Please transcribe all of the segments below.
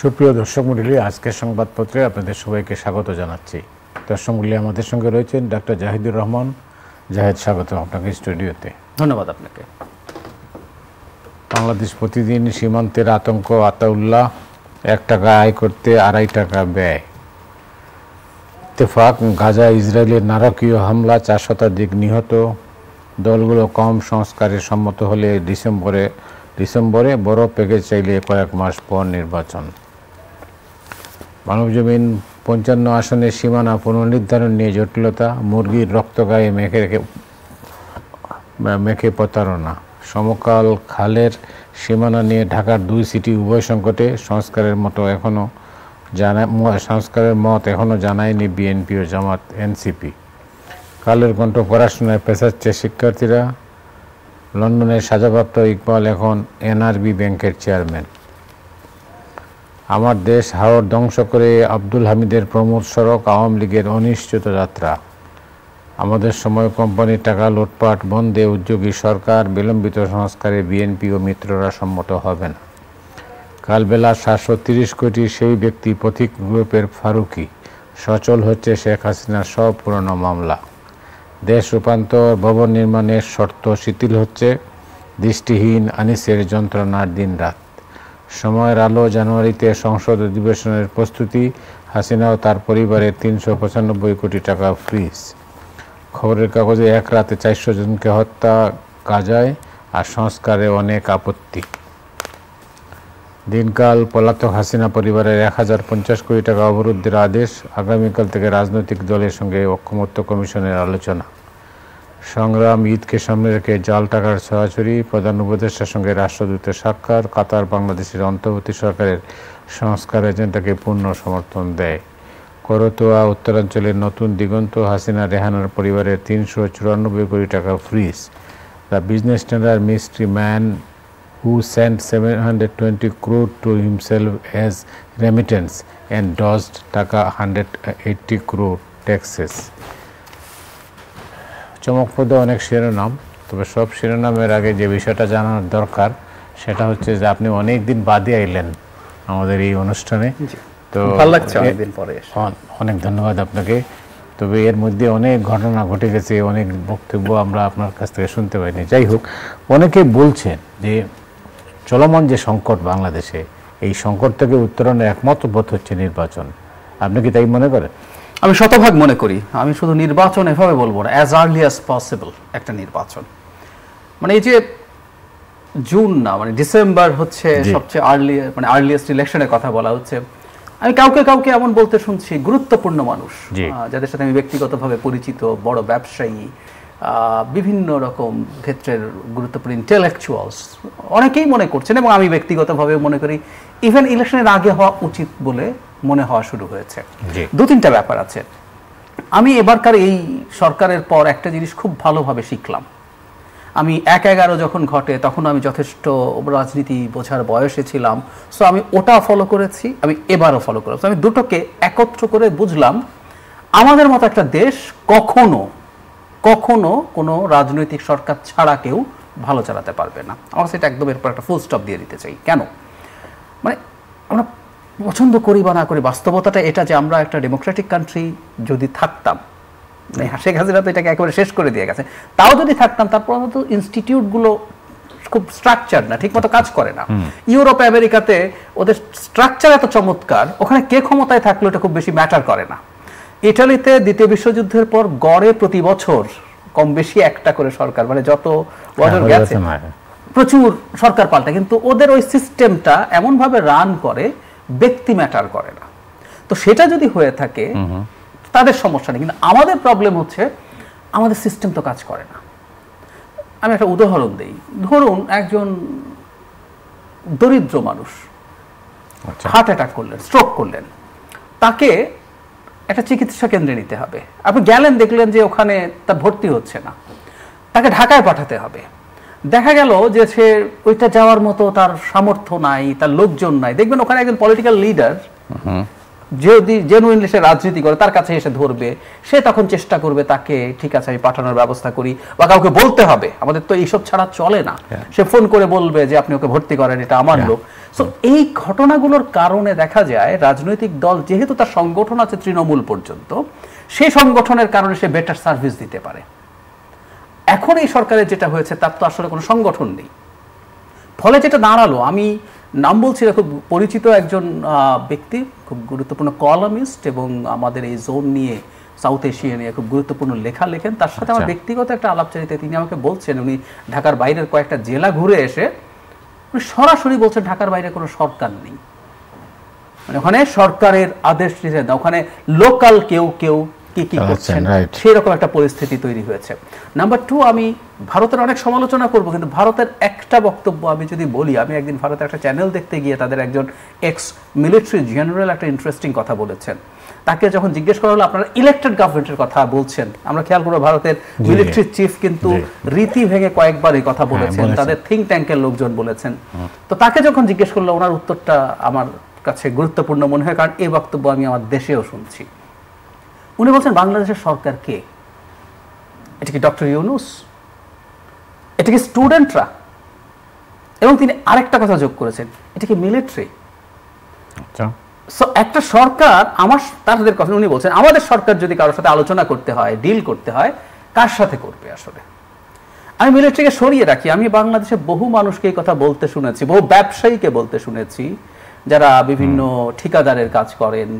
সুপ্রিয় দর্শক মণ্ডলী, আজকের সংবাদপত্রে আপনাদের সবাইকে স্বাগত জানাচ্ছি। দর্শক মণ্ডলী, আমাদের সঙ্গে রয়েছেন ডক্টর জাহিদুর রহমান। জাহেদ, স্বাগত আপনাকে স্টুডিওতে। ধন্যবাদ আপনাকে। বাংলাদেশ প্রতিদিন সীমান্তের আতঙ্ক, আতাউল্লাহ, 1 টাকা আয় করতে 2.5 টাকা ব্যয়। ইত্তেফাক, গাজা ইসরায়েলের নারকীয় হামলা, 4 শতাধিক নিহত। দলগুলো কম সংস্কারে সম্মত হলে ডিসেম্বরে বড় প্যাকেজ চাইলে কয়েক মাস পর নির্বাচন। মানবজমিন 55 আসনের সীমানা পুনর্নির্ধারণ নিয়ে জটিলতা, মুরগির রক্ত গায়ে মেখে প্রতারণা। সমকাল খালের সীমানা নিয়ে ঢাকার 2 সিটি উভয় সংকটে। সংস্কারের মত এখনও জানায়নি বিএনপি ও জামাত এনসিপি। কালের কণ্ঠ পড়াশোনায় পেছাচ্ছে শিক্ষার্থীরা। লন্ডনের সাজাপ্রাপ্ত ইকবাল এখন এনআরবি ব্যাংকের চেয়ারম্যান। আমার দেশ হাওর ধ্বংস করে আব্দুল হামিদের প্রমোদ সড়ক, আওয়ামী লীগের অনিশ্চিত যাত্রা। আমাদের সময় কোম্পানির টাকা লুটপাট বন্ধে উদ্যোগী সরকার, বিলম্বিত সংস্কারে বিএনপি ও মিত্ররা সম্মত হবে না। কালবেলা 730 কোটি সেই ব্যক্তি পথিক গ্রুপের ফারুকি। সচল হচ্ছে শেখ হাসিনার সব পুরনো মামলা। দেশ রূপান্তর, ভবন নির্মাণের শর্ত শিথিল হচ্ছে। দৃষ্টিহীন আনিসের যন্ত্রণার দিনরাত। সময়ের আলো, জানুয়ারিতে সংসদ অধিবেশনের প্রস্তুতি। হাসিনা ও তার পরিবারের 395 কোটি টাকা ফ্রিজ। খবরের কাগজে 1 রাতে 400 জনকে হত্যা গাজায়, আর সংস্কারে অনেক আপত্তি। দিনকাল, পলাতক হাসিনা পরিবারের 1050 কোটি টাকা অবরুদ্ধের আদেশ। আগামীকাল থেকে রাজনৈতিক দলের সঙ্গে ঐকমত্য কমিশনের আলোচনা। সংগ্রাম, ঈদকে সামনে রেখে জাল টাকার ছড়াছড়ি। প্রধান উপদেষ্টার সঙ্গে রাষ্ট্রদূতের সাক্ষাৎ। কাতার বাংলাদেশের অন্তর্বর্তী সরকারের সংস্কার এজেন্ডাকে পূর্ণ সমর্থন দেয়। করতোয়া, উত্তরাঞ্চলের নতুন দিগন্ত। হাসিনা রেহানার পরিবারের 394 কোটি টাকা fridge. The business tender mystery man who sent 720 crore to himself as remittance and dodged টাকা 180 crore taxes. চমকপ্রদ অনেক শিরোনাম, তবে সব শিরোনামের আগে যে বিষয়টা জানার দরকার সেটা হচ্ছে যে আপনি অনেক দিন বাদে আইলেন আমাদের এই অনুষ্ঠানে। তো ভালো লাগছে অনেকদিন পরে। অনেক ধন্যবাদ আপনাকে। তবে এর মধ্যে অনেক ঘটনা ঘটে গেছে, অনেক বক্তব্য আমরা আপনার কাছ থেকে শুনতে পাইনি। যাই হোক, অনেকে বলছেন যে চলমান যে সংকট বাংলাদেশে, এই সংকট থেকে উত্তরণের একমাত্র পথ হচ্ছে নির্বাচন। আপনি কি তাই মনে করেন? আমি শতভাগ মনে করি। আমি শুধু নির্বাচন এভাবে বলবো না, অ্যাজ আর্লি অ্যাজ পসিবল একটা নির্বাচন। মানে এই যে জুন না, মানে ডিসেম্বর হচ্ছে সবচেয়ে আর্লিয়েস্ট ইলেকশনের কথা বলা হচ্ছে। আমি কাউকে এমন বলতে শুনছি, গুরুত্বপূর্ণ মানুষ যাদের সাথে আমি ব্যক্তিগতভাবে পরিচিত, বড় ব্যবসায়ী, বিভিন্ন রকম ক্ষেত্রের গুরুত্বপূর্ণ ইন্টেলেকচুয়ালস, অনেকেই মনে করছেন, এবং আমি ব্যক্তিগতভাবে মনে করি ইভেন ইলেকশনের আগে হওয়া উচিত বলে মনে হওয়া শুরু হয়েছে। 2-3টা ব্যাপার আছে। আমি এবারকার এই সরকারের পর একটা জিনিস খুব ভালোভাবে শিখলাম। আমি 1/11 যখন ঘটে তখন আমি যথেষ্ট রাজনীতি বোঝার বয়সে ছিলাম, সো আমি ওটা ফলো করেছি, আমি এবারও ফলো করেছি। আমি দুটোকে একত্র করে বুঝলাম আমাদের মতো একটা দেশ কখনো কোনো রাজনৈতিক সরকার ছাড়া কেউ ভালো চালাতে পারবে না। আমার সেটা একদম এরপর একটা ফুল স্টপ দিয়ে দিতে চাই। কেন? মানে আমরা পছন্দ করি বা না করি, বাস্তবতাটা এটা যে আমরা একটা ডেমোক্রেটিক কান্ট্রি যদি থাকতাম, শেখ হাসিনা তো এটাকে একেবারে শেষ করে দিয়ে গেছে, তাও যদি থাকতাম, তারপর তো ইনস্টিটিউটগুলো খুব স্ট্রাকচার না, ঠিক মতো কাজ করে না। ইউরোপ, আমেরিকাতে ওদের স্ট্রাকচার এত চমৎকার, ওখানে কে ক্ষমতায় থাকলো এটা খুব বেশি ম্যাটার করে না। ইটালিতে দ্বিতীয় বিশ্বযুদ্ধের পর গড়ে প্রতি বছর কম বেশি একটা করে সরকার, মানে যত বছর গেছে প্রচুর সরকার পাল্টা, কিন্তু ওদের ওই সিস্টেমটা এমনভাবে রান করে ব্যক্তি ম্যাটার করে না। তো সেটা যদি হয়ে থাকে তাদের সমস্যা নেই, কিন্তু আমাদের প্রবলেম হচ্ছে আমাদের সিস্টেম তো কাজ করে না। আমি একটা উদাহরণ দিই। ধরুন একজন দরিদ্র মানুষ হার্ট অ্যাটাক করলেন, স্ট্রোক করলেন, তাকে একটা চিকিৎসা কেন্দ্রে নিতে হবে। আপনি গেলেন, দেখলেন যে ওখানে তার ভর্তি হচ্ছে না, তাকে ঢাকায় পাঠাতে হবে। দেখা গেল যে সে ওইটা যাওয়ার মতো তার সামর্থ্য নাই, তার লোকজন নাই। দেখবেন ওখানে একজন পলিটিক্যাল লিডার যদি জেনুইনলি সে রাজনীতি করে তার কাছে এসে ধরবে, সে তখন চেষ্টা করবে তাকে ঠিক আছে আমি পাঠানোর ব্যবস্থা করি, বা কাউকে বলতে হবে, আমাদের তো এইসব ছাড়া চলে না, সে ফোন করে বলবে যে আপনি ওকে ভর্তি করেন, এটা আমার লোক। সো এই ঘটনাগুলোর কারণে দেখা যায় রাজনৈতিক দল যেহেতু তার সংগঠন আছে তৃণমূল পর্যন্ত, সেই সংগঠনের কারণে সে বেটার সার্ভিস দিতে পারে। এখন এই সরকারের যেটা হয়েছে তার তো আসলে কোনো সংগঠন নেই, ফলে যেটা দাঁড়ালো, আমি নাম বলছি না, খুব পরিচিত একজন ব্যক্তি, খুব গুরুত্বপূর্ণ কলামিস্ট এবং আমাদের এই জোন নিয়ে, সাউথ এশিয়া নিয়ে খুব গুরুত্বপূর্ণ লেখা লেখেন। তার সাথে আমার ব্যক্তিগত একটা আলাপচারিতা, তিনি আমাকে বলছেন উনি ঢাকার বাইরের কয়েকটা জেলা ঘুরে এসে উনি সরাসরি বলছেন ঢাকার বাইরে কোনো সরকার নেই, মানে ওখানে সরকারের আদেশ নিষেধ না, ওখানে লোকাল কেউ কেউ কি করছেন, সেরকম একটা পরিস্থিতি তৈরি হয়েছে। নাম্বার 2, আমি ভারতের অনেক সমালোচনা করব, কিন্তু ভারতের একটা বক্তব্য আমি যদি বলি, আমি একদিন ভারতের একটা চ্যানেল দেখতে গিয়ে তাদের একজন এক্স মিলিটারি জেনারেল একটা ইন্টারেস্টিং কথা বলেছেন। তাকে যখন জিজ্ঞেস করা হলো আপনারা ইলেক্টেড গভর্নমেন্টের কথা বলছেন, আমরা খেয়াল করবো ভারতের মিলিটারি চিফ কিন্তু রীতি ভেঙে কয়েকবার এই কথা বলেছেন, তাদের থিঙ্ক ট্যাঙ্কের লোকজন বলেছেন। তো তাকে যখন জিজ্ঞেস করলো, ওনার উত্তরটা আমার কাছে গুরুত্বপূর্ণ মনে হয়, কারণ এই বক্তব্য আমি আমার দেশেও শুনছি। উনি বলছেন বাংলাদেশের সরকার কে? এটা কি ডক্টর ইউনূস? এটা কি স্টুডেন্টরা? এবং তিনি আরেকটা কথা যোগ করেছেন, এটা কি মিলিটারি? সো একটা সরকার, তাদের কথা উনি বলছেন, আমাদের সরকার যদি কারোর সাথে আলোচনা করতে হয়, ডিল করতে হয়, কার সাথে করবে আসলে? আমি মিলিটারিকে সরিয়ে রাখি, আমি বাংলাদেশে বহু মানুষকে এই কথা বলতে শুনেছি, বহু ব্যবসায়ীকে বলতে শুনেছি, যারা বিভিন্ন ঠিকাদারের কাজ করেন,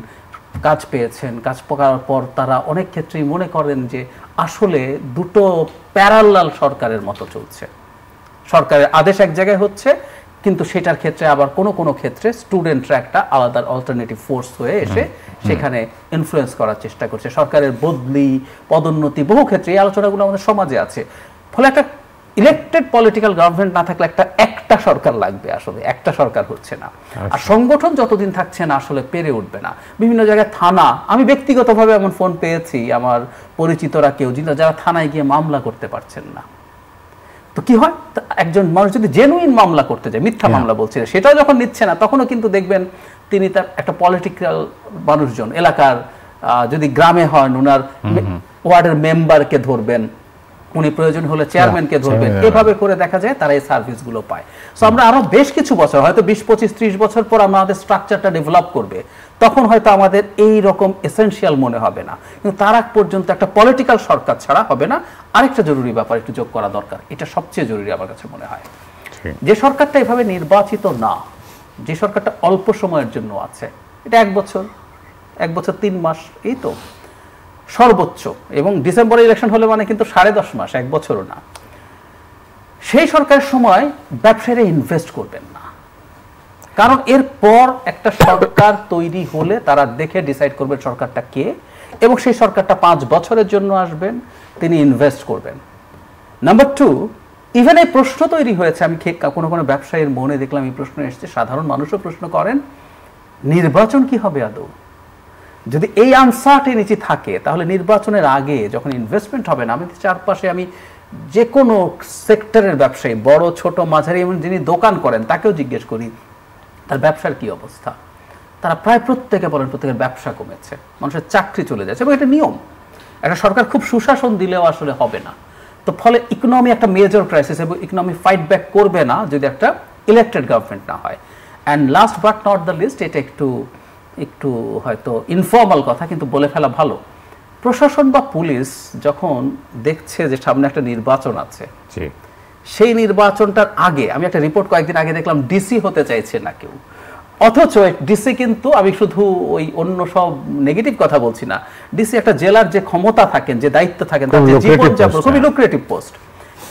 কাজ পেয়েছেন, কাজ পাওয়ার পর তারা অনেক ক্ষেত্রেই মনে করেন যে আসলে দুটো প্যারালাল সরকারের মতো চলছে, সরকারের আদেশ এক জায়গায় হচ্ছে, কিন্তু সেটার ক্ষেত্রে আবার কোনো ক্ষেত্রে স্টুডেন্টরা একটা আলাদা অল্টারনেটিভ ফোর্স হয়ে এসে সেখানে ইনফ্লুয়েন্স করার চেষ্টা করছে, সরকারের বদলি, পদোন্নতি, বহু ক্ষেত্রে এই আলোচনাগুলো আমাদের সমাজে আছে। ফলে একটা ইলেক্টেড পলিটিক্যাল গভর্নমেন্ট না থাকলে একটা সরকার লাগবে, আসলে একটা সরকার হচ্ছে না। আর সংগঠন যতদিন থাকছে না আসলে পেরে উঠবে না। বিভিন্ন জায়গায় থানা, আমি ব্যক্তিগতভাবে এমন ফোন পেয়েছি আমার পরিচিতরা কেউ যারা থানায় গিয়ে মামলা করতে পারছেন না। তো কি হয়, একজন মানুষ যদি জেনুইন মামলা করতে যায়, মিথ্যা মামলা বলছে, সেটাও যখন নিচ্ছে না, তখনও কিন্তু দেখবেন তিনি তার একটা পলিটিক্যাল মানুষজন, এলাকার যদি গ্রামে হন ওনার ওয়ার্ডের মেম্বারকে ধরবেন, উনি প্রয়োজন হলে চেয়ারম্যানকে ধরবেন, এভাবে করে দেখা যায় তারা এই সার্ভিসগুলো পায়। সো আমরা আরো বেশ কিছু বছর, হয়তো 20, 25, 30 বছর পর আমাদের স্ট্রাকচারটা ডেভেলপ করবে, তখন হয়তো আমাদের এই রকম এসেনশিয়াল মনে হবে না, কিন্তু তার আগ পর্যন্ত একটা পলিটিক্যাল সরকার ছাড়া হবে না। আরেকটা জরুরি ব্যাপার একটু যোগ করা দরকার, এটা সবচেয়ে জরুরি আমার কাছে মনে হয়, যে সরকারটা এভাবে নির্বাচিত না, যে সরকারটা অল্প সময়ের জন্য আছে, এটা 1 বছর 3 মাস, এই তো সর্বোচ্চ, এবং ডিসেম্বরে ইলেকশন হলে মানে কিন্তু 10.5 মাস, 1 বছরও না। সেই সরকারের সময় ব্যবসায়ীরা ইনভেস্ট করবেন না, কারণ এরপর একটা সরকার তৈরি হলে তারা দেখে ডিসাইড করবে সরকারটা কে, এবং সেই সরকারটা 5 বছরের জন্য আসবেন, তিনি ইনভেস্ট করবেন। নাম্বার 2, ইভেন এই প্রশ্ন তৈরি হয়েছে, আমি কোনো ব্যবসায়ীর মনে দেখলাম এই প্রশ্ন এসেছে, সাধারণ মানুষও প্রশ্ন করেন, নির্বাচন কি হবে আদৌ? যদি এই আনসার্টেনিটি থাকে, তাহলে নির্বাচনের আগে যখন ইনভেস্টমেন্ট হবে না, আমাদের চারপাশে আমি যে কোনো সেক্টরের ব্যবসায়ী, বড় ছোট মাঝারি, এমন যিনি দোকান করেন তাকেও জিজ্ঞেস করি তার ব্যবসার কি অবস্থা, তারা প্রায় প্রত্যেকে বলেন প্রত্যেকের ব্যবসা কমেছে, মানুষের চাকরি চলে যাচ্ছে, এবং এটা নিয়ম, একটা সরকার খুব সুশাসন দিলেও আসলে হবে না। তো ফলে ইকোনমি একটা মেজর ক্রাইসিস, এবং ইকোনমি ফাইট ব্যাক করবে না যদি একটা ইলেক্টেড গভর্নমেন্ট না হয়। And last but not the least, এটা একটু হয়তো ইনফর্মাল কথা, কিন্তু বলে ফেলা ভালো, প্রশাসন বা পুলিশ যখন দেখছে যে সামনে একটা নির্বাচন আছে, সেই নির্বাচনটার আগে, আমি একটা রিপোর্ট কয়েকদিন আগে দেখলাম, ডিসি হতে চাইছে না কেউ, অথচ ডিসি কিন্তু, আমি শুধু ওই অন্য সব নেগেটিভ কথা বলছি না, ডিসি একটা জেলার যে ক্ষমতা থাকেন, যে দায়িত্ব থাকেন, তার যে জীবনযাপন, খুবই লুক্রেটিভ পোস্ট,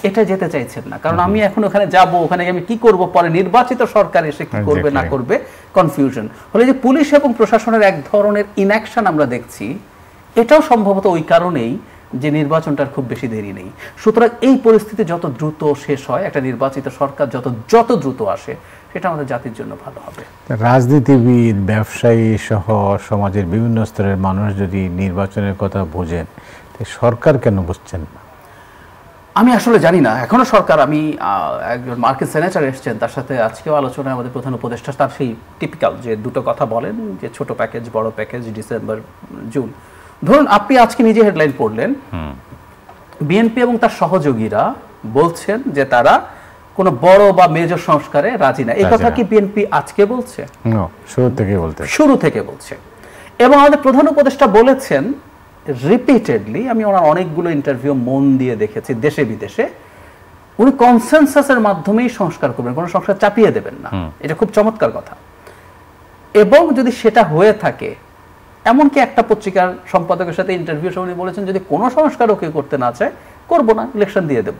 এটা যেতে চাইছেন না, কারণ আমি এখন ওখানে যাব, ওখানে আমি কি করব, পরে নির্বাচিত সরকার এসে কি করবে না করবে, কনফিউশন। ফলে যে পুলিশ এবং প্রশাসনের এক ধরনের ইনঅ্যাকশন আমরা দেখছি, এটাও সম্ভবত ওই কারণেই যে নির্বাচনটার খুব বেশি দেরি নেই। সুতরাং এই পরিস্থিতি যত দ্রুত শেষ হয়, একটা নির্বাচিত সরকার যত দ্রুত আসে, সেটা আমাদের জাতির জন্য ভালো হবে। রাজনীতিবিদ, ব্যবসায়ী সহ সমাজের বিভিন্ন স্তরের মানুষ যদি নির্বাচনের কথা বোঝেন, সরকার কেন বুঝছেন না? আমি আসলে জানি না, এখনো সরকার, আমি একজন মার্কিন সেনেটর এসছেন, তার সাথে আজকেও আলোচনায় আমাদের প্রধান উপদেষ্টা তার সেই টিপিক্যাল যে দুটো কথা বলেন যে ছোট প্যাকেজ বড় প্যাকেজ ডিসেম্বর জুন। ধরুন আপনি আজকে নিজে হেডলাইন পড়লেন, বিএনপি এবং তার সহযোগীরা বলছেন যে তারা কোনো বড় বা মেজর সংস্কারে রাজি না। এই কথা কি বিএনপি আজকে বলছে? শুরু থেকে বলছে। এবং আমাদের প্রধান উপদেষ্টা বলেছেন রিপিটেডলি, আমি ওনার অনেকগুলো ইন্টারভিউ মন দিয়ে দেখেছি দেশে বিদেশে, উনি কনসেনসাসের মাধ্যমেই সংস্কার করবেন, কোনো সংস্কার চাপিয়ে দেবেন না। এটা খুব চমৎকার কথা। এবং যদি সেটা হয়ে থাকে, এমনকি একটা পত্রিকার সম্পাদকের সাথে ইন্টারভিউ উনি বলেছেন যদি কোনো সংস্কার ওকে করতে না চায় করবো না, ইলেকশন দিয়ে দেব।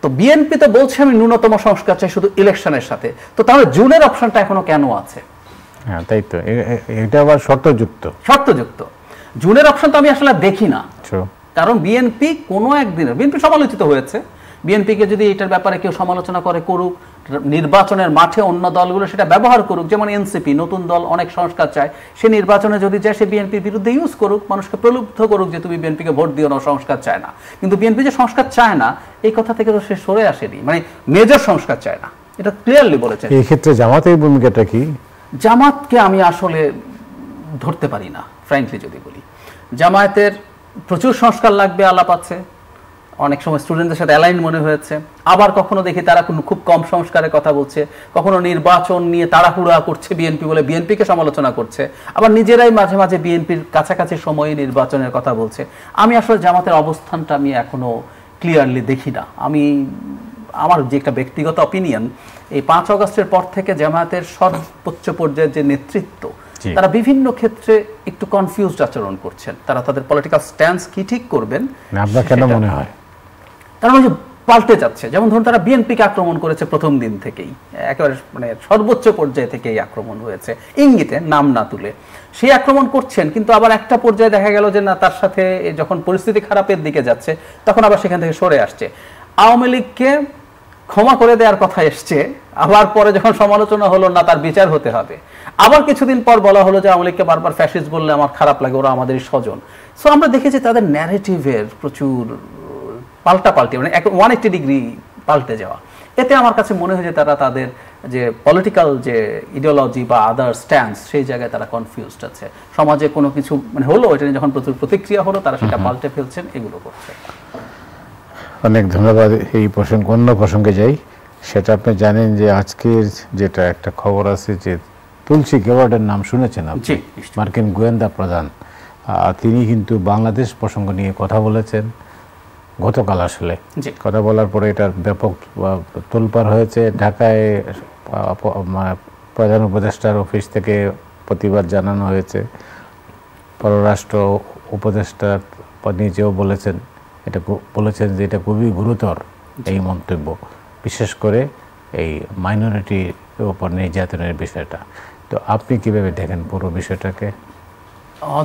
তো বিএনপি তো বলছে আমি ন্যূনতম সংস্কার চাই শুধু ইলেকশনের সাথে, তো তাহলে জুনের অপশনটা এখনো কেন আছে? হ্যাঁ তাই তো, এটা আবার শর্তযুক্ত। জুনের অপশন তো আমি আসলে দেখি না, কারণ বিএনপি কোনো একদিন, বিএনপি সমালোচিত হয়েছে, বিএনপিকে যদি এটার ব্যাপারে কেউ সমালোচনা করে করুক, নির্বাচনের মাঠে অন্য দলগুলো সেটা ব্যবহার করুক, যেমন এনসিপি নতুন দল অনেক সংস্কার চায়, সে নির্বাচনে যদি যায় সে বিএনপির বিরুদ্ধে ইউজ করুক, মানুষকে প্রলুব্ধ করুক যে তুমি বিএনপিকে ভোট দিও না, সংস্কার চায় না। কিন্তু বিএনপি যে সংস্কার চায় না এই কথা থেকে তো সে সরে আসেনি, মানে মেজর সংস্কার চায় না, এটা ক্লিয়ারলি বলেছে। এই ক্ষেত্রে জামাতের ভূমিকাটা কি? জামাতকে আমি আসলে ধরতে পারি না, ফ্র্যাঙ্কলি যদি বলি। জামায়াতের প্রচুর সংস্কার লাগবে আলাপ আছে, অনেক সময় স্টুডেন্টদের সাথে অ্যালাইন মনে হয়েছে, আবার কখনো দেখি তারা খুব কম সংস্কারের কথা বলছে, কখনো নির্বাচন নিয়ে তাড়াহুড়া করছে বিএনপি বলে বিএনপিকে সমালোচনা করছে, আবার নিজেরাই মাঝে মাঝে বিএনপির কাছাকাছি সময়ে নির্বাচনের কথা বলছে। আমি আসলে জামাতের অবস্থানটা আমি এখনো ক্লিয়ারলি দেখি না। আমার যে একটা ব্যক্তিগত অপিনিয়ন, এই 5 আগস্টের পর থেকে জামায়াতের সর্বোচ্চ পর্যায়ের যে নেতৃত্ব, তারা বিভিন্ন ক্ষেত্রে একটু কনফিউজড আচরণ করছেন। তারা তাদের পলিটিক্যাল স্ট্যান্স কি ঠিক করবেন আপনার কেন মনে হয়? তারা পাল্টে যাচ্ছে। যেমন ধরুন তারা বিএনপিকে আক্রমণ করেছে প্রথম দিন থেকেই, একেবারে মানে সর্বোচ্চ পর্যায়ে থেকেই আক্রমণ হয়েছে, ইঙ্গিতে নাম না তুলে সেই আক্রমণ করছেন। কিন্তু আবার একটা পর্যায়ে দেখা গেল যে না, তার সাথে যখন পরিস্থিতি খারাপের দিকে যাচ্ছে তখন আবার সেখান থেকে সরে আসছে। আওয়ামী লীগকে ক্ষমা করে দেওয়ার কথা এসছে, আবার পরে যখন সমালোচনা হলো না তার বিচার হতে হবে, আবার কিছুদিন পর বলা হলো যে আওয়ামী লীগকে বারবার ফ্যাসিস্ট বললে আমার খারাপ লাগে, ওরা আমাদেরই স্বজন। সো আমরা দেখেছি তাদের ন্যারেটিভের প্রচুর পাল্টাপাল্টি, মানে 180 ডিগ্রি পাল্টে যাওয়া। এতে আমার কাছে মনে হয় যে তারা তাদের যে পলিটিক্যাল যে ইডিওলজি বা আদার স্ট্যান্স সেই জায়গায় তারা কনফিউজড আছে। সমাজে কোনো কিছু মানে হলো, এটা নিয়ে যখন প্রচুর প্রতিক্রিয়া হলো তারা সেটা পাল্টে ফেলছেন, এগুলো করছে। অনেক ধন্যবাদ। এই অন্য প্রসঙ্গে যাই। সেটা আপনি জানেন যে আজকের যেটা একটা খবর আছে যে তুলসী গ্যাবার্ডের নাম শুনেছেন আপনি, মার্কিন গোয়েন্দা প্রধান, তিনি কিন্তু বাংলাদেশ প্রসঙ্গ নিয়ে কথা বলেছেন গতকাল। আসলে কথা বলার পরে এটার ব্যাপক তোলপাড় হয়েছে। ঢাকায় প্রধান উপদেষ্টার অফিস থেকে প্রতিবাদ জানানো হয়েছে, পররাষ্ট্র উপদেষ্টা নিজেও বলেছেন যে এটা খুবই গুরুতর এই মন্তব্য, বিশেষ করে এই মাইনরিটির উপর নির্যাতনের বিষয়টা। তো আপনি কিভাবে দেখেন পুরো বিষয়টাকে?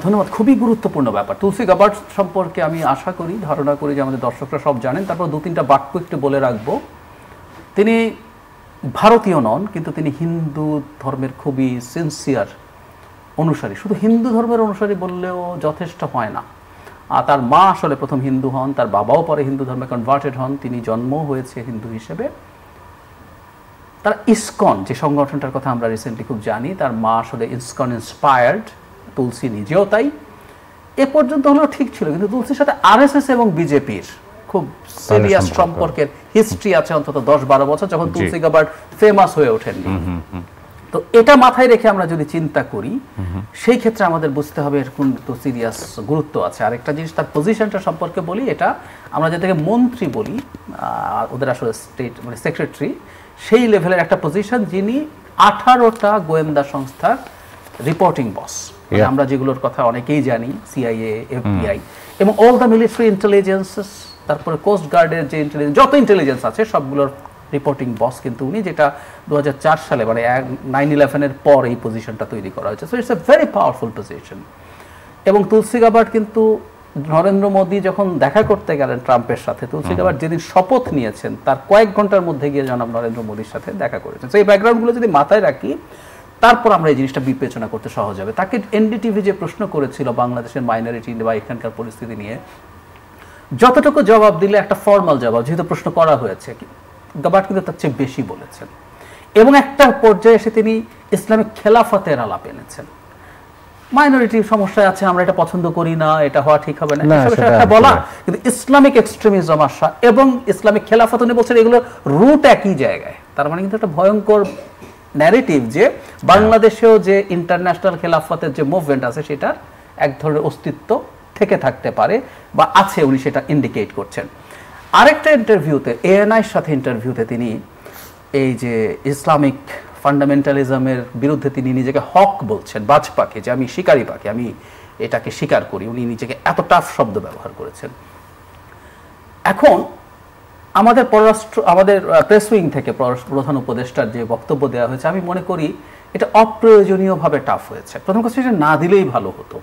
ধন্যবাদ। খুবই গুরুত্বপূর্ণ ব্যাপার। তুলসী গাবার্ড সম্পর্কে আমি আশা করি, ধারণা করি যে আমাদের দর্শকরা সব জানেন। তারপর 2-3টা বাক্য একটু বলে রাখবো। তিনি ভারতীয় নন, কিন্তু তিনি হিন্দু ধর্মের খুবই সিনসিয়ার অনুসারী। শুধু হিন্দু ধর্মের অনুসারী বললেও যথেষ্ট হয় না। আর তার মা আসলে প্রথম হিন্দু হন, তার বাবাও পরে হিন্দু ধর্মে কনভার্টেড হন, তিনি জন্ম হয়েছে হিন্দু হিসেবে। তার ইসকন যে সংগঠনটার কথা আমরা রিসেন্টলি খুব জানি, তার মা আসলে ইসকন ইন্সপায়ার্ড, তুলসী নিজেও তাই। এ পর্যন্ত হলেও ঠিক ছিল, কিন্তু তুলসীর সাথে আরএসএস এবং বিজেপির খুব সিরিয়াস সম্পর্কের হিস্ট্রি আছে অন্তত 10-12 বছর, যখন তুলসী গাবার্ড ফেমাস হয়ে ওঠেননি। তো এটা মাথায় রেখে আমরা যদি চিন্তা করি সেই ক্ষেত্রে আমাদের বুঝতে হবে এর কোন তো সিরিয়াস গুরুত্ব আছে। আরেকটা জিনিস তার পজিশনটা সম্পর্কে বলি, এটা আমরা যেটাকে মন্ত্রী বলি, ওদের আসলে স্টেট মানে সেক্রেটারি, সেই লেভেলের একটা পজিশন, যিনি 18টা গোয়েন্দা সংস্থার রিপোর্টিং বস। আমরা যেগুলোর কথা অনেকেই জানি, সিআইএ, এফবিআই এবং অল দ্য মিলিটারি ইন্টেলিজেন্সেস, তারপরে কোস্ট গার্ডের যে ইন্টেলিজেন্স, যত ইন্টেলিজেন্স আছে সবগুলোর রিপোর্টিং বস কিন্তু উনি, যেটা 2004 সালে মানে 9/11-এর পর এই পজিশনটা তৈরি করা হয়েছে। So it's a very powerful position. এবং তুলসী গাবার্ড কিন্তু নরেন্দ্র মোদী যখন দেখা করতে গেলেন ট্রাম্পের সাথে, তুলসী গাবার্ড যেদিন শপথ নিয়েছেন তার কয়েক ঘন্টার মধ্যে গিয়ে জনাব নরেন্দ্র মোদীর সাথে দেখা করেছেন। তো এই ব্যাকগ্রাউন্ডগুলো যদি মাথায় রাখি, তারপর আমরা এই জিনিসটা বিবেচনা করতে সহজ হবে। তাকে এনডিটিভি যে প্রশ্ন করেছিল বাংলাদেশের মাইনরিটি বা এখানকার পরিস্থিতি নিয়ে, যতটুকু জবাব দিলে একটা ফর্মাল জবাব, যেহেতু প্রশ্ন করা হয়েছে, বাট কিন্তু তার চেয়ে বেশি বলেছেন। এবং একটা পর্যায়ে এসে তিনি ইসলামিক খেলাফতের আলাপ এনেছেন। মাইনরিটি সমস্যা আছে, আমরা এটা পছন্দ করি না, এটা হওয়া ঠিক হবে না, একটা বলা, কিন্তু ইসলামিক এক্সট্রিমিজম আসা এবং ইসলামিক খেলাফত উনি বলছেন এগুলোর রুট একই জায়গায়। তার মানে কিন্তু একটা ভয়ঙ্কর ন্যারেটিভ যে বাংলাদেশেও যে ইন্টারন্যাশনাল খেলাফতের যে মুভমেন্ট আছে সেটার এক ধরনের অস্তিত্ব থেকে থাকতে পারে বা আছে, উনি সেটা ইন্ডিকেট করছেন। আরেকটা ইন্টারভিউতে, এএনআইর সাথে ইন্টারভিউতে তিনি এই যে ইসলামিক ফান্ডামেন্টালিজমের বিরুদ্ধে তিনি নিজেকে হক বলছেন, বাজ পাখি, যে আমি শিকারি পাখি, আমি এটাকে স্বীকার করি, উনি নিজেকে এত টাফ শব্দ ব্যবহার করেছেন। এখন আমাদের আমাদের প্রেস উইং থেকে প্রধান উপদেষ্টার যে বক্তব্য দেওয়া হয়েছে, আমি মনে করি এটা অপ্রয়োজনীয়ভাবে টাফ হয়েছে। প্রথম কথা, এটা না দিলেই ভালো হতো,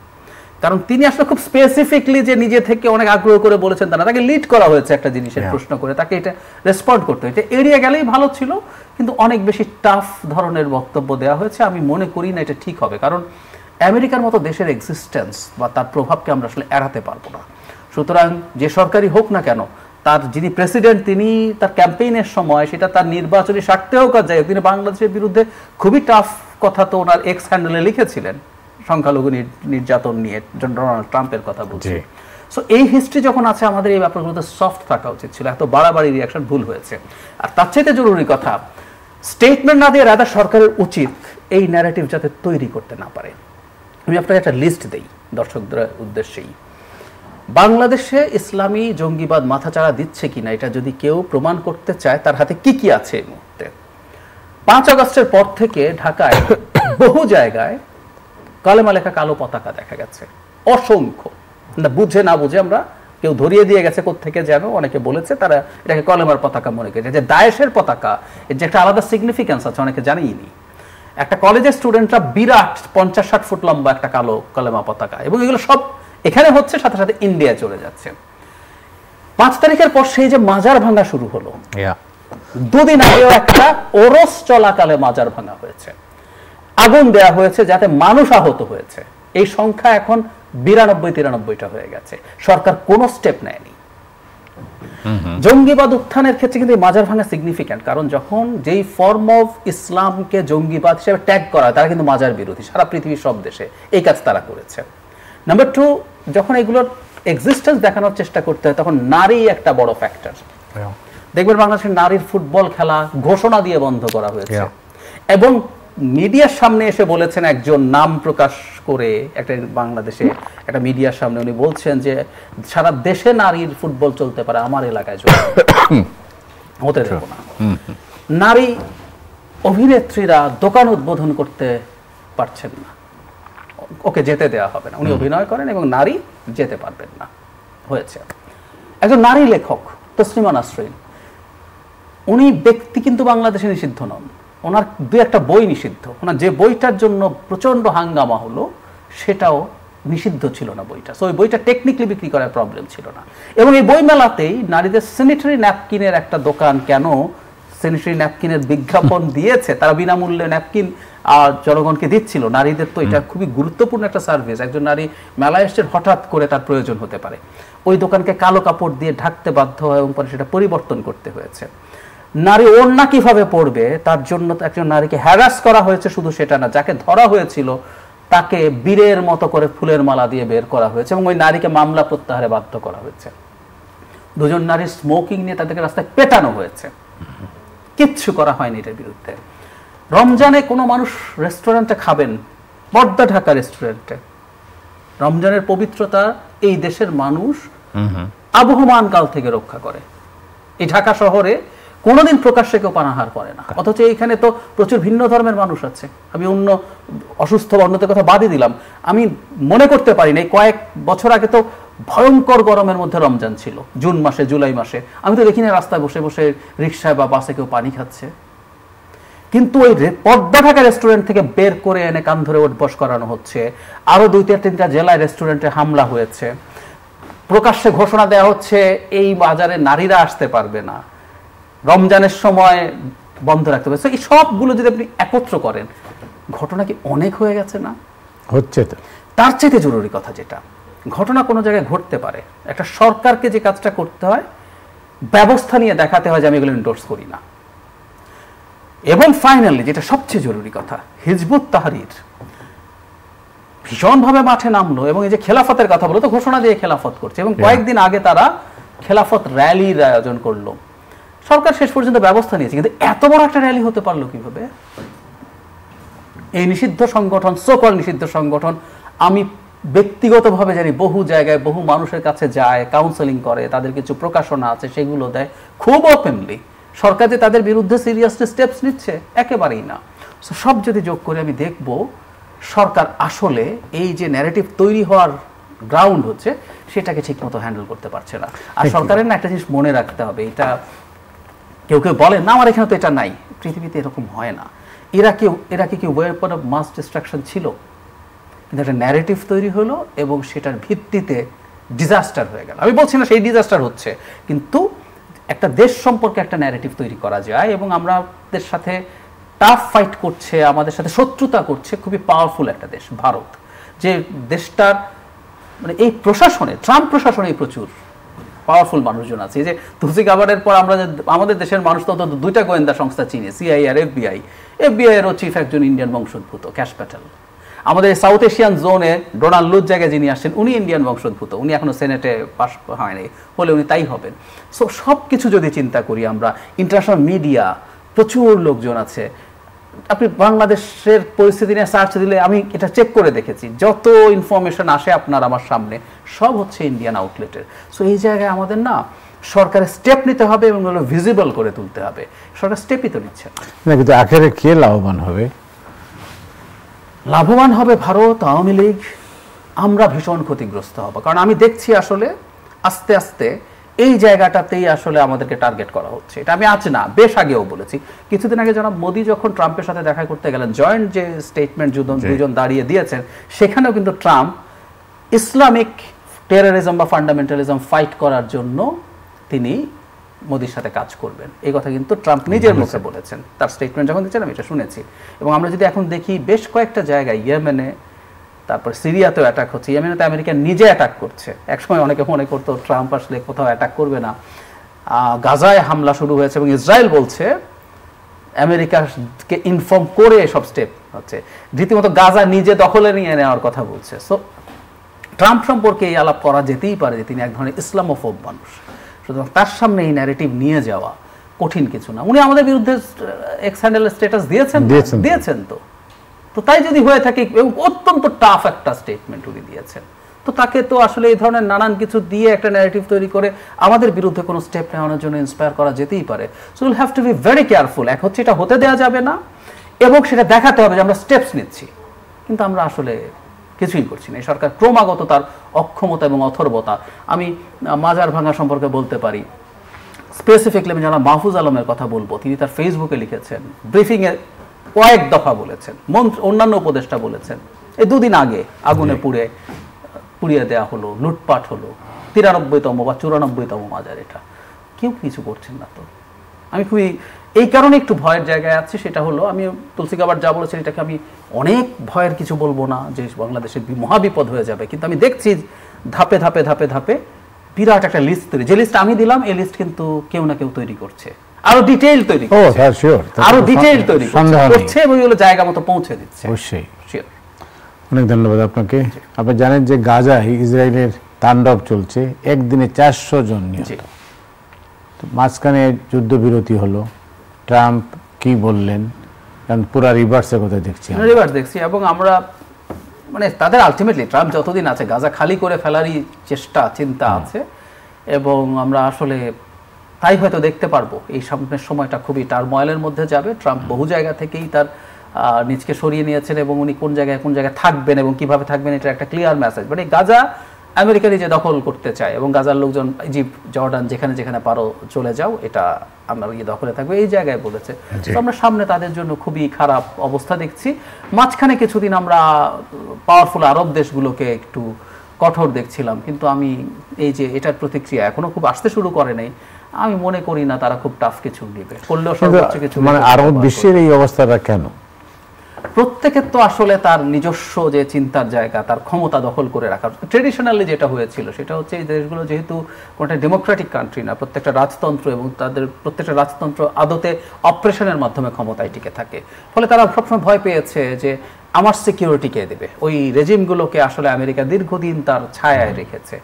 কারণ তিনি আসলে খুব স্পেসিফিকলি যে নিজে থেকে অনেক আগ্রহ করে বলেছেন তা না, তাকে লিড করা হয়েছে একটা জিনিসের প্রশ্ন করে, তাকে এটা রেসপন্ড করতে হয়েছে। এড়িয়ে গেলেই ভালো ছিল, কিন্তু অনেক বেশি টাফ ধরনের বক্তব্য দেওয়া হয়েছে। আমি মনে করি না এটা ঠিক হবে, কারণ আমেরিকার মতো দেশের এক্সিস্টেন্স বা তার প্রভাবকে আমরা আসলে এড়াতে পারবো না। সুতরাং যে সরকারই হোক না কেন, তার যিনি প্রেসিডেন্ট, তিনি তার ক্যাম্পেইনের সময়, সেটা তার নির্বাচনী স্বার্থেও কাজ যায়, তিনি বাংলাদেশের বিরুদ্ধে খুবই টাফ কথা তো ওনার এক্স হ্যান্ডেলে লিখেছিলেন, সংখ্যালঘু নির্যাতন নিয়ে, ডোনাল্ড ট্রাম্পের কথা বলছে। সো এই হিস্ট্রি যখন আছে, আমাদের এই ব্যাপারগুলোতে সফট থাকা উচিত ছিল, এত বাড়াবাড়ি রিয়াকশন ভুল হয়েছে। আর তার চাইতে জরুরি কথা, স্টেটমেন্ট না দিয়ে রাদার সরকারের উচিত এই ন্যারেটিভ যাতে তৈরি করতে না পারে। আমি আপনাকে একটা লিস্ট দেই দর্শকদের উদ্দেশ্যেই। বাংলাদেশে ইসলামী জঙ্গিবাদ মাথাচাড়া দিচ্ছে কিনা এটা যদি কেউ প্রমাণ করতে চায়, তার হাতে কি কি আছে এই মুহূর্তে। 5 আগস্টের পর থেকে ঢাকায় বহু জায়গায় কালেমা লেখা কালো পতাকা দেখা গেছে, অসংখ্য। বুঝে না বুঝে আমরা, কেউ ধরিয়ে দিয়ে গেছে কোত্থেকে যেন, অনেকে বলেছে তারা এটাকে কলেমার পতাকা মনে করেছে, যে দায়েশের পতাকা, এর যে একটা আলাদা সিগনিফিকেন্স আছে অনেকে জানেইনি। একটা কলেজের স্টুডেন্টরা বিরাট 50-60 ফুট লম্বা একটা কালো কলেমা পতাকা, এবং এগুলো সব এখানে হচ্ছে, সাথে সাথে ইন্ডিয়া চলে যাচ্ছে। 5 তারিখের পর সেই যে মাজার ভাঙা শুরু হলো, 2 দিন আগেও একটা ওরস চলাকালে মাজার ভাঙা হয়েছে, আগুন দেয়া হয়েছে, যাতে মানুষ আহত হয়েছে। এই সংখ্যা এখন 92-93টা হয়ে গেছে। সরকার কোনো স্টেপ নেয়নি। জঙ্গিবাদ উত্থানের ক্ষেত্রে কিন্তু মাজার ভাঙা সিগনিফিক্যান্ট, কারণ যখন যেই ফর্ম অফ ইসলামকে জঙ্গিবাদ হিসেবে ট্যাগ করা হয়, তারা কিন্তু মাজার বিরোধী। সারা পৃথিবীর সব দেশে এই কাজ তারা করেছে। নাম্বার 2, যখন এগুলোর এক্সিস্টেন্স দেখানোর চেষ্টা করতে হয়, তখন নারী একটা বড় ফ্যাক্টর। দেখবেন বাংলাদেশের নারীর ফুটবল খেলা ঘোষণা দিয়ে বন্ধ করা হয়েছে, এবং মিডিয়ার সামনে এসে বলেছেন, একজন নাম প্রকাশ করে একটা বাংলাদেশে একটা মিডিয়ার সামনে উনি বলছেন যে সারা দেশে নারীর ফুটবল চলতে পারে, আমার এলাকায় হতে দেব না। নারী অভিনেত্রীরা দোকান উদ্বোধন করতে পারছেন না, ওকে যেতে দেওয়া হবে না। উনি অভিনয় করেন এবং নারী যেতে পারবেন না, হয়েছে। একজন নারী লেখক তসলিমা নাসরিন, উনি ব্যক্তি কিন্তু বাংলাদেশে নিষিদ্ধ নন, ওনার 2-1টা বই নিষিদ্ধ। ওনার যে বইটার জন্য প্রচন্ড হাঙ্গামা হলো, সেটাও নিষিদ্ধ ছিল না বইটা। সো ওই বইটা টেকনিক্যালি বিক্রি করার প্রবলেম ছিল না। এবং এই বই মেলাতেই নারীদের স্যানিটারি ন্যাপকিনের একটা দোকান কেন স্যানিটারি ন্যাপকিনের বিজ্ঞাপন দিয়েছে, তারা বিনামূল্যে ন্যাপকিন জনগণকে দিচ্ছিল। নারীদের তো এটা খুবই গুরুত্বপূর্ণ একটা সার্ভিস। একজন নারী মেলায় এসে হঠাৎ করে তার প্রয়োজন হতে পারে, ওই দোকানকে কালো কাপড় দিয়ে ঢাকতে বাধ্য হয় এবং পরে সেটা পরিবর্তন করতে হয়েছে। নারী ওড়না কিভাবে পড়বে তার জন্য একজন নারীকে হ্যারাস করা হয়েছে, শুধু সেটা না, যাকে ধরা হয়েছিল তাকে বীরের মতো করে ফুলের মালা দিয়ে বের করা হয়েছে এবং ওই নারীকে মামলা প্রত্যাহারে বাধ্য করা হয়েছে। 2জন নারী স্মোকিং নিয়ে তাদেরকে রাস্তায় পেটানো হয়েছে, কিচ্ছু করা হয়নি এটার বিরুদ্ধে। রমজানে কোনো মানুষ রেস্টুরেন্টে খাবেন, পর্দা ঢাকা রেস্টুরেন্টে, রমজানের পবিত্রতা এই দেশের মানুষ আবহমান কাল থেকে রক্ষা করে। এই ঢাকা শহরে কোনোদিন প্রকাশ্যে কেউ পানাহার করে না, অথচ এইখানে তো প্রচুর ভিন্ন ধর্মের মানুষ আছে। আমি অন্য অসুস্থ বর্ণতের কথা বাদই দিলাম, আমি মনে করতে পারি না কয়েক বছর আগে তো ভয়ঙ্কর গরমের মধ্যে রমজান ছিল, জুন মাসে, জুলাই মাসে, আমি তো দেখি না রাস্তায় বসে বসে রিক্সায় বা বাসে কেউ পানি খাচ্ছে। কিন্তু ওই পর্দা ঢাকা রেস্টুরেন্ট থেকে বের করে এনে কান ধরে উঠবস করানো হচ্ছে। আরো 2-3টা জেলায় রেস্টুরেন্টে হামলা হয়েছে। প্রকাশ্যে ঘোষণা দেওয়া হচ্ছে এই বাজারে নারীরা আসতে পারবে না, রমজানের সময় বন্ধ রাখতে হবে। এই সবগুলো যদি আপনি একত্র করেন, ঘটনা কি অনেক হয়ে গেছে না? হচ্ছে তো। তার চাইতে জরুরি কথা যেটা, ঘটনা কোনো জায়গায় ঘটতে পারে, একটা সরকারকে যে কাজটা করতে হয় ব্যবস্থা নিয়ে দেখাতে হয় যে আমি এগুলো এন্ডোর্স করি না। এবং ফাইনালি যেটা সবচেয়ে জরুরি কথা, হিজবুত তাহরির ভীষণভাবে মাঠে নামলো এবং এই যে খেলাফতের কথা বলো, তো ঘোষণা দিয়ে খেলাফত করছে এবং কয়েকদিন আগে তারা খেলাফত র্যালির আয়োজন করলো। সরকার শেষ পর্যন্ত ব্যবস্থা নিয়েছে, কিন্তু এত বড় একটা র্যালি হতে পারলো কিভাবে? এই নিষিদ্ধ সংগঠন, সোকল নিষিদ্ধ সংগঠন, আমি ব্যক্তিগতভাবে জানি বহু জায়গায় বহু মানুষের কাছে যায়, কাউন্সেলিং করে, তাদের কিছু প্রকাশনা আছে সেগুলো দেয় খুব ওপেনলি। সরকার যে তাদের বিরুদ্ধে সিরিয়াসলি স্টেপস নিচ্ছে একেবারেই না। সব যদি যোগ করে আমি দেখব সরকার আসলে এই যে ন্যারেটিভ তৈরি হওয়ার গ্রাউন্ড হচ্ছে সেটাকে ঠিকমতো হ্যান্ডেল করতে পারছে না। আর সরকারের না একটা জিনিস মনে রাখতে হবে, এটা কেউ কেউ বলেন না আমার এখানে তো এটা নাই, পৃথিবীতে এরকম হয় না। এরা কি ওয়েপন অফ মাস ডিস্ট্রাকশন ছিল, কিন্তু একটা ন্যারেটিভ তৈরি হলো এবং সেটার ভিত্তিতে ডিজাস্টার হয়ে গেল। আমি বলছি না সেই ডিজাস্টার হচ্ছে, কিন্তু একটা দেশ সম্পর্কে একটা ন্যারেটিভ তৈরি করা যায় এবং আমাদের সাথে টাফ ফাইট করছে, আমাদের সাথে শত্রুতা করছে খুবই পাওয়ারফুল একটা দেশ ভারত, যে দেশটার মানে এই প্রশাসনে, ট্রাম্প প্রশাসনে প্রচুর পাওয়ারফুল মানুষজন আছে। এই যে তুলসী গাবার্ডের পর আমরা আমাদের দেশের মানুষ তো অন্তত দুইটা গোয়েন্দা সংস্থা চিনি, সিআইএ আর এফবিআই। এফবিআই এরও চিফ একজন ইন্ডিয়ান বংশোদ্ভূত, ক্যাশ প্যাটেল। আমাদের সাউথ এশিয়ান জোনে ডোনাল্ড লুর জায়গায় যিনি আসছেন উনি ইন্ডিয়ান বংশোদ্ভূত, উনি এখনো সেনেটে পাস হয়নি, হলে উনি তাই হবেন। সো সব কিছু যদি চিন্তা করি আমরা, ইন্টারন্যাশনাল মিডিয়া প্রচুর লোকজন আছে। আপনি বাংলাদেশের পরিস্থিতি নিয়ে সার্চ দিলে আমি এটা চেক করে দেখেছি, যত ইনফরমেশন আসে আপনার আমার সামনে সব হচ্ছে ইন্ডিয়ান আউটলেটের। সো এই জায়গায় আমাদের না সরকারের স্টেপ নিতে হবে এবং ওগুলো ভিজিবল করে তুলতে হবে। সরকার স্টেপই তো নিচ্ছে না, কিন্তু আখেরে কে লাভবান হবে? লাভবান হবে ভারত, আওয়ামী লীগ, আমরা ভীষণ ক্ষতিগ্রস্ত হব। কারণ আমি দেখছি আসলে আস্তে আস্তে এই জায়গাটাতেই আসলে আমাদেরকে টার্গেট করা হচ্ছে। এটা আমি আজ না, বেশ আগেও বলেছি। কিছুদিন আগে জনাব মোদি যখন ট্রাম্পের সাথে দেখা করতে গেলেন, জয়েন্ট যে স্টেটমেন্ট দুজন দাঁড়িয়ে দিয়েছেন, সেখানেও কিন্তু ট্রাম্প ইসলামিক টেররিজম বা ফান্ডামেন্টালিজম ফাইট করার জন্য তিনি মোদির সাথে কাজ করবেন, এই কথা কিন্তু ট্রাম্প নিজের মুখে বলেছেন। তার স্টেটমেন্ট যখন দিচ্ছেন আমি এটা শুনেছি। এবং আমরা যদি এখন দেখি বেশ কয়েকটা জায়গায়, ইয়েমেনে, তারপর সিরিয়াতেও অ্যাটাক হচ্ছে, ইয়েমেনে আমেরিকা নিজে অ্যাটাক করছে। একসময় অনেকে মনে করতো ট্রাম্প আসলে কোথাও অ্যাটাক করবে না। গাজায় হামলা শুরু হয়েছে এবং ইসরায়েল বলছে আমেরিকাকে ইনফর্ম করে সব স্টেপ হচ্ছে, রীতিমতো গাজা নিজে দখলে নিয়ে নেওয়ার কথা বলছে। সো ট্রাম্প সম্পর্কে এই আলাপ করা যেতেই পারে যে তিনি এক ধরনের ইসলামোফোব মানুষ, সুতরাং তার সামনে এই ন্যারেটিভ নিয়ে যাওয়া কঠিন কিছু না। উনি আমাদের বিরুদ্ধে এক্স হ্যান্ডেলের স্ট্যাটাস দিয়েছেন তো তাই যদি হয়ে থাকে, এবং অত্যন্ত টাফ একটা স্টেটমেন্ট উনি দিয়েছেন, তো তাকে তো আসলে এই ধরনের নানান কিছু দিয়ে একটা ন্যারেটিভ তৈরি করে আমাদের বিরুদ্ধে কোনো স্টেপ নেওয়ার জন্য ইন্সপায়ার করা যেতেই পারে। So will have to be very careful. এক হচ্ছে এটা হতে দেওয়া যাবে না এবং সেটা দেখাতে হবে যে আমরা স্টেপস নিচ্ছি, কিন্তু আমরা আসলে কিছুই করছি না। এই সরকার ক্রমাগত তার অক্ষমতা এবং অথর্বতা, আমি মাজার ভাঙা সম্পর্কে বলতে পারি, স্পেসিফিকলি আমি যারা মাহফুজ আলমের কথা বলবো, তিনি তার ফেসবুকে লিখেছেন, ব্রিফিংয়ে কয়েক দফা বলেছেন, অন্যান্য উপদেষ্টা বলেছেন, এই দুদিন আগে আগুনে পুড়িয়ে দেওয়া হলো, লুটপাট হলো, 93তম বা 94তম মাজার, এটা কেউ কিছু করছেন না। তো আমি খুবই এই কারণে একটু ভয়ের জায়গায় আছি, সেটা হলো আমি তুলসী গাবার যা বলেছেন এটাকে আমি অনেক ভয়ের কিছু বলবো না যে বাংলাদেশের মহাবিপদ হয়ে যাবে, কিন্তু আমি দেখছি ধাপে ধাপে ধাপে ধাপে বিরাট একটা লিস্ট তৈরি, যে লিস্ট আমি দিলাম এই লিস্ট কিন্তু কেউ না কেউ তৈরি করছে, আরো ডিটেইল তৈরি করছে, আরো ডিটেইল তৈরি করছে এবং এগুলো জায়গা মতো পৌঁছে দিচ্ছে। অবশ্যই, অনেক ধন্যবাদ আপনাকে। আপনি জানেন যে গাজায় ইসরায়েলের তাণ্ডব চলছে, একদিনে 400 জন নিহত। মাঝখানে যুদ্ধবিরতি হলো, ট্রাম্প কি বললেন, কারণ পুরা রিভার্সের কথা দেখছি, রিভার্স দেখছি। এবং আমরা মানে তাদের আলটিমেটলি ট্রাম্প যতদিন আছে গাজা খালি করে ফেলারই চেষ্টা চিন্তা আছে, এবং আমরা আসলে তাই হয়তো দেখতে পারবো এই সামনের সময়টা খুবই টার্ময়েলের মধ্যে যাবে। ট্রাম্প বহু জায়গা থেকেই তার নিজকে সরিয়ে নিয়েছেন এবং উনি কোন জায়গায় থাকবেন এবং কিভাবে থাকবেন এটা একটা ক্লিয়ার মেসেজ। বাট এই গাজা আমেরিকা নিজে দখল করতে চায় এবং গাজার লোকজন ইজিপ্ট, জর্ডান, যেখানে যেখানে পারো চলে যাও, এটা আমরা দখলে থাকবে, এই জায়গায় বলেছে। তো আমরা সামনে তাদের জন্য খুবই খারাপ অবস্থা দেখছি। মাঝখানে কিছুদিন আমরা পাওয়ারফুল আরব দেশগুলোকে একটু কঠোর দেখছিলাম, কিন্তু আমি এই যে এটার প্রতিক্রিয়া এখনো খুব আসতে শুরু করে নাই, আমি মনে করি না তারা খুব টাফ কিছু নেবে, করলেও সর্বোচ্চ কিছু। মানে আরব বিশ্বের এই অবস্থাটা কেন? প্রত্যেকের তো আসলে তার নিজস্ব যে চিন্তার জায়গা, তার ক্ষমতা দখল করে রাখা। ট্রেডিশনালি যেটা হয়েছিল সেটা হচ্ছে এই দেশগুলো যেহেতু কোনটা ডেমোক্রেটিক কান্ট্রি না, প্রত্যেকটা রাজতন্ত্র, এবং তাদের প্রত্যেকটা রাজতন্ত্র আদতে অপারেশনের মাধ্যমে ক্ষমতায় টিকে থাকে, ফলে তারা সবসময় ভয় পেয়েছে যে আমার সিকিউরিটি কে দেবে। ওই রেজিমগুলোকে আসলে আমেরিকা দীর্ঘদিন তার ছায়ায় রেখেছে,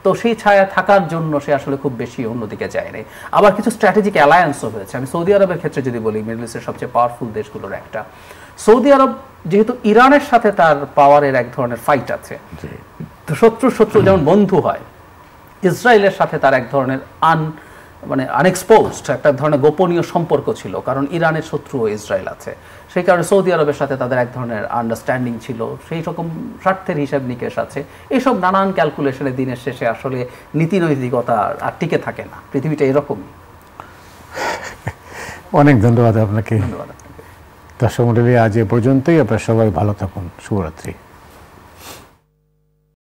তো সেই ছায়া থাকার জন্য সে আসলে খুব বেশি অন্যদিকে যায়নি। আবার কিছু স্ট্র্যাটেজিক অ্যালায়েন্সও হয়েছে। আমি সৌদি আরবের ক্ষেত্রে যদি বলি, মিডল ইস্টের সবচেয়ে পাওয়ারফুল দেশগুলোর একটা, সৌদি আরব যেহেতু ইরানের সাথে তার পাওয়ারের এক ধরনের ফাইট আছে, তো শত্রু যেমন বন্ধু হয়, ইসরায়েলের সাথে তার এক ধরনের আনএক্সপোজড একটা ধরনের গোপনীয় সম্পর্ক ছিল, কারণ ইরানের শত্রু ইসরায়েল আছে। সেই কারণে সৌদি আরবের সাথে তাদের এক ধরনের আন্ডারস্ট্যান্ডিং ছিল, সেই রকম স্বার্থের হিসাব নিকেশ আছে। এইসব নানান ক্যালকুলেশনের দিনের শেষে আসলে নীতিনৈতিকতা আর টিকে থাকে না, পৃথিবীটা এরকমই। অনেক ধন্যবাদ আপনাকে। ধন্যবাদ। দর্শক মণ্ডলী, আজ এ পর্যন্তই। আপনারা সবাই ভালো থাকুন। শুভরাত্রি।